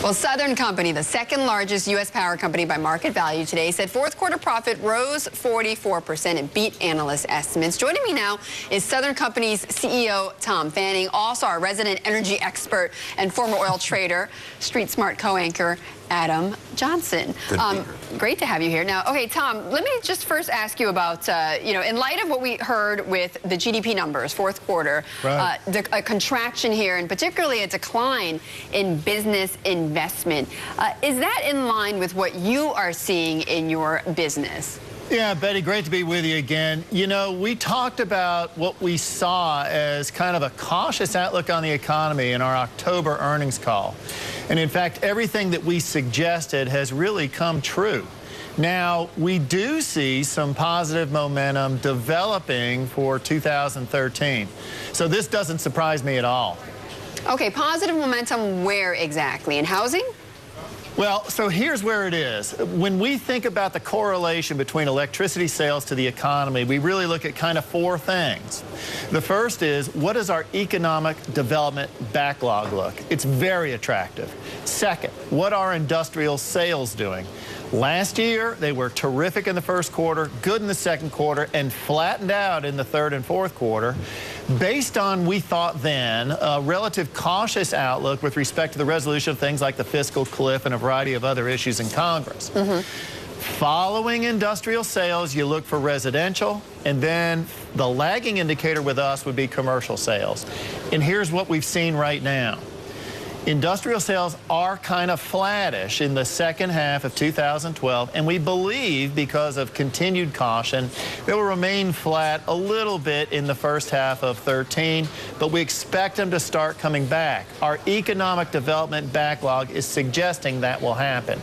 Well, Southern Company, the second largest U.S. power company by market value today, said fourth quarter profit rose 44% and beat analyst estimates. Joining me now is Southern Company's CEO, Tom Fanning, also our resident energy expert and former oil trader, Street Smart co-anchor, Adam Johnson. Great to have you here. Now, okay, Tom, let me just first ask you about, in light of what we heard with the GDP numbers, fourth quarter, right. A contraction here, and particularly a decline in business investment. Is that in line with what you are seeing in your business? Yeah, Betty, great to be with you again. You know, we talked about what we saw as kind of a cautious outlook on the economy in our October earnings call. And in fact, everything that we suggested has really come true. Now, we do see some positive momentum developing for 2013. So this doesn't surprise me at all. Okay, positive momentum where exactly? In housing? Well, so here's where it is. When we think about the correlation between electricity sales to the economy, we really look at kind of four things. The first is, what does our economic development backlog look? It's very attractive. Second, what are industrial sales doing? Last year, they were terrific in the first quarter, good in the second quarter, and flattened out in the third and fourth quarter. Based on, we thought then, a relative cautious outlook with respect to the resolution of things like the fiscal cliff and a variety of other issues in Congress. Following industrial sales, you look for residential, and then the lagging indicator with us would be commercial sales. And here's what we've seen right now. Industrial sales are kind of flattish in the second half of 2012, and we believe, because of continued caution, they will remain flat a little bit in the first half of 2013, but we expect them to start coming back. Our economic development backlog is suggesting that will happen.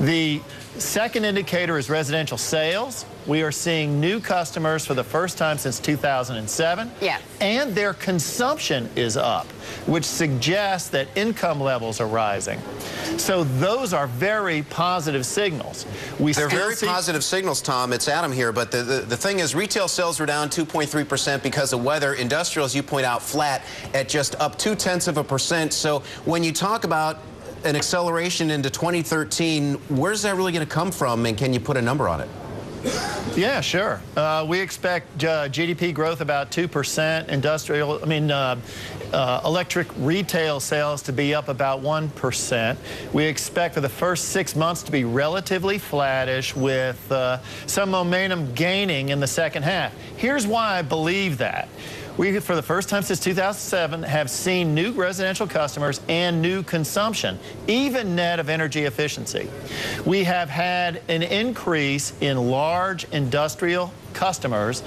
The second indicator is residential sales. We are seeing new customers for the first time since 2007. Yeah. And their consumption is up, which suggests that income levels are rising. So those are very positive signals. They're very positive signals, Tom. It's Adam here. But the thing is, retail sales were down 2.3% because of weather. Industrial, as you point out, flat at just up 0.2%. So when you talk about an acceleration into 2013, where's that really going to come from, and can you put a number on it? Yeah, sure. We expect GDP growth about 2%, electric retail sales to be up about 1%. We expect for the first 6 months to be relatively flattish with some momentum gaining in the second half. Here's why I believe that. We, for the first time since 2007, have seen new residential customers and new consumption, even net of energy efficiency. We have had an increase in large industrial customers,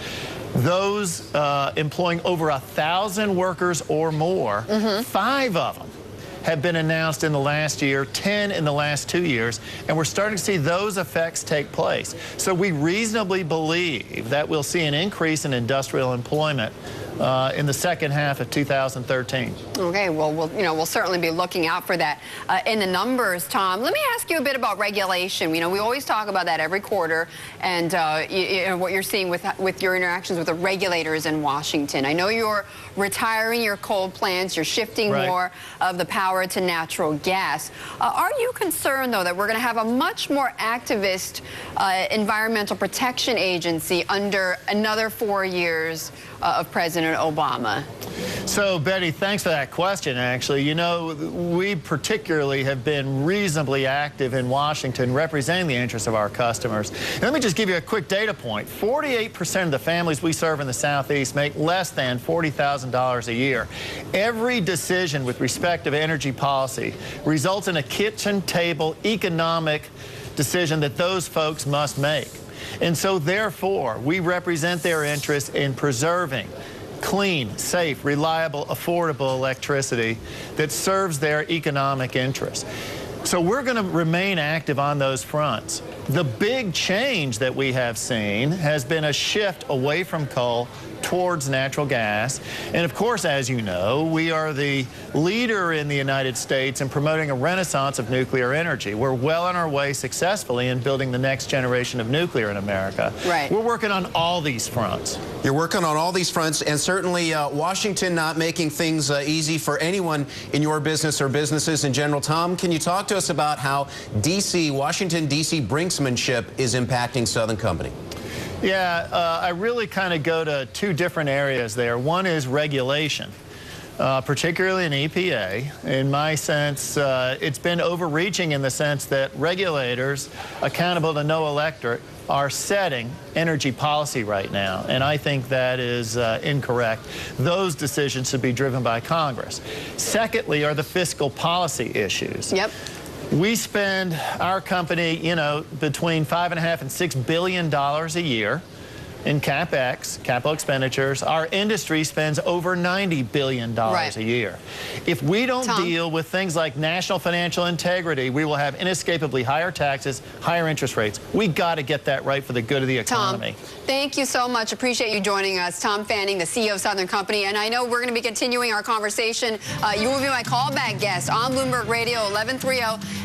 those employing over 1,000 workers or more. 5 of them have been announced in the last year, 10 in the last 2 years, and we're starting to see those effects take place. So we reasonably believe that we'll see an increase in industrial employment in the second half of 2013. Okay, well, we'll certainly be looking out for that in the numbers, Tom. Let me ask you a bit about regulation. You know, we always talk about that every quarter, and what you're seeing with your interactions with the regulators in Washington. I know you're retiring your coal plants, you're shifting more of the power to natural gas. Are you concerned, though, that we're going to have a much more activist environmental protection agency under another 4 years of President Obama? So, Betty, thanks for that question, actually. You know, we particularly have been reasonably active in Washington representing the interests of our customers. And let me just give you a quick data point. 48% of the families we serve in the Southeast make less than $40,000 a year. Every decision with respect to energy policy results in a kitchen table economic decision that those folks must make. And so, therefore, we represent their interests in preserving clean, safe, reliable, affordable electricity that serves their economic interests. So we're going to remain active on those fronts. The big change that we have seen has been a shift away from coal towards natural gas. And of course, as you know, we are the leader in the United States in promoting a renaissance of nuclear energy. We're well on our way successfully in building the next generation of nuclear in America. Right. We're working on all these fronts. You're working on all these fronts, and certainly Washington not making things easy for anyone in your business or businesses in general. Tom, can you talk to us about how Washington, D.C. brinksmanship is impacting Southern Company? Yeah, I really kind of go to two different areas there. One is regulation, particularly in EPA. In my sense, it's been overreaching in the sense that regulators accountable to no electorate are setting energy policy right now, and I think that is incorrect. Those decisions should be driven by Congress. Secondly are the fiscal policy issues. Yep. We spend, our company, you know, between $5.5 and $6 billion a year in CapEx, capital expenditures. Our industry spends over $90 billion a year. If we don't deal with things like national financial integrity, we will have inescapably higher taxes, higher interest rates. We got to get that right for the good of the economy. Tom, thank you so much. Appreciate you joining us. Tom Fanning, the CEO of Southern Company. And I know we're going to be continuing our conversation. You will be my callback guest on Bloomberg Radio, 1130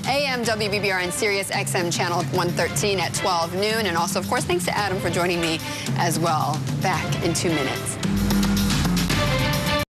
AM WBBR and Sirius XM channel 113 at 12 noon. And also, of course, thanks to Adam for joining me as well. Back in 2 minutes.